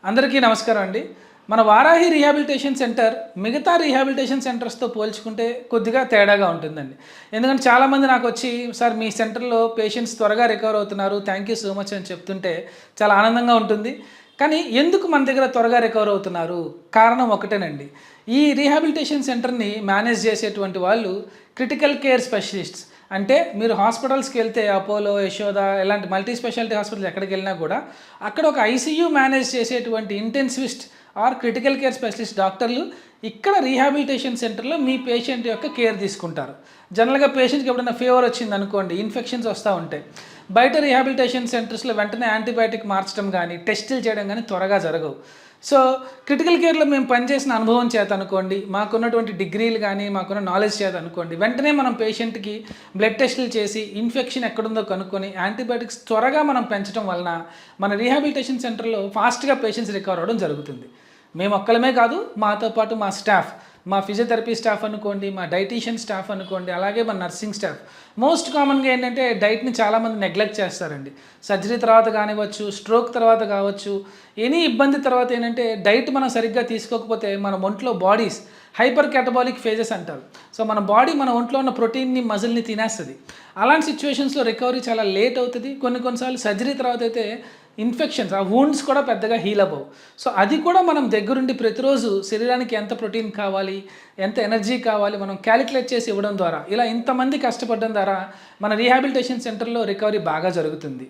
అందరికీ నమస్కారం అండి. మన వారాహి రీహాబిలిటేషన్ సెంటర్ మిగతా రీహాబిలిటేషన్ సెంటర్స్‌తో పోల్చుకుంటే కొద్దిగా తేడాగా ఉంటుందండి. ఎందుకంటే చాలామంది నాకొచ్చి, "సార్ మీ సెంటర్‌లో పేషెంట్స్ త్వరగా రికవర్ అవుతున్నారు. థ్యాంక్ యూ సో మచ్" అని చెప్తుంటే చాలా ఆనందంగా ఉంటుంది. కానీ ఎందుకు మన దగ్గర త్వరగా రికవర్ అవుతున్నారు? కారణం ఒకటేనండి. ఈ రీహాబిలిటేషన్ సెంటర్‌ని మేనేజ్ చేసేటువంటి వాళ్ళు క్రిటికల్ కేర్ స్పెషలిస్ట్స్. అంటే మీరు హాస్పిటల్స్‌కి వెళ్తే అపోలో, యశోద ఇలాంటి మల్టీ స్పెషాలిటీ హాస్పిటల్స్ ఎక్కడికెళ్ళినా కూడా అక్కడ ఒక ఐసీయూ మేనేజ్ చేసేటువంటి intensivist or critical care specialist డాక్టర్లు ఇక్కడ రీహాబిలిటేషన్ సెంటర్లో మీ పేషెంట్ యొక్క కేర్ తీసుకుంటారు. జనరల్గా పేషెంట్కి ఎప్పుడైనా ఫీవర్ వచ్చింది అనుకోండి, ఇన్ఫెక్షన్స్ వస్తూ ఉంటాయి. బయట రీహాబిలిటేషన్ సెంటర్స్లో వెంటనే యాంటీబయాటిక్ మార్చడం కానీ టెస్టులు చేయడం కానీ త్వరగా జరగవు. సో క్రిటికల్ కేర్లో మేము పనిచేసిన అనుభవం చేత అనుకోండి, మాకున్నటువంటి డిగ్రీలు కానీ మాకున్న నాలెడ్జ్ చేత అనుకోండి, వెంటనే మనం పేషెంట్కి బ్లడ్ టెస్టులు చేసి ఇన్ఫెక్షన్ ఎక్కడుందో కనుక్కొని యాంటీబయాటిక్స్ త్వరగా మనం పెంచడం వలన మన రీహాబిలిటేషన్ సెంటర్లో ఫాస్ట్గా పేషెంట్స్ రికవర్ అవ్వడం జరుగుతుంది. మేము ఒక్కలమే కాదు, మాతో పాటు మా స్టాఫ్, మా ఫిజియోథెరపీ స్టాఫ్ అనుకోండి, మా డైటీషియన్ స్టాఫ్ అనుకోండి, అలాగే మా నర్సింగ్ స్టాఫ్. మోస్ట్ కామన్గా ఏంటంటే డైట్ని చాలామంది నెగ్లెక్ట్ చేస్తారండి. సర్జరీ తర్వాత కానివ్వచ్చు, స్ట్రోక్ తర్వాత కావచ్చు, ఎనీ ఇబ్బంది తర్వాత ఏంటంటే డైట్ మనం సరిగ్గా తీసుకోకపోతే మన ఒంట్లో బాడీస్ హైపర్ క్యాటబాలిక్ ఫేజెస్ అంటారు. సో మన బాడీ మన ఒంట్లో ఉన్న ప్రోటీన్ని మజిల్ని తినేస్తుంది. అలాంటి సిచ్యువేషన్స్లో రికవరీ చాలా లేట్ అవుతుంది. కొన్నిసార్లు సర్జరీ తర్వాత అయితే ఇన్ఫెక్షన్స్, ఆ వూండ్స్ కూడా పెద్దగా హీల్ అవ్వవు. సో అది కూడా మనం దగ్గరుండి ప్రతిరోజు శరీరానికి ఎంత ప్రోటీన్ కావాలి, ఎంత ఎనర్జీ కావాలి మనం క్యాలిక్యులేట్ చేసి ఇవ్వడం ద్వారా, ఇలా ఇంతమంది కష్టపడడం ద్వారా మన రీహాబిలిటేషన్ సెంటర్లో రికవరీ బాగా జరుగుతుంది.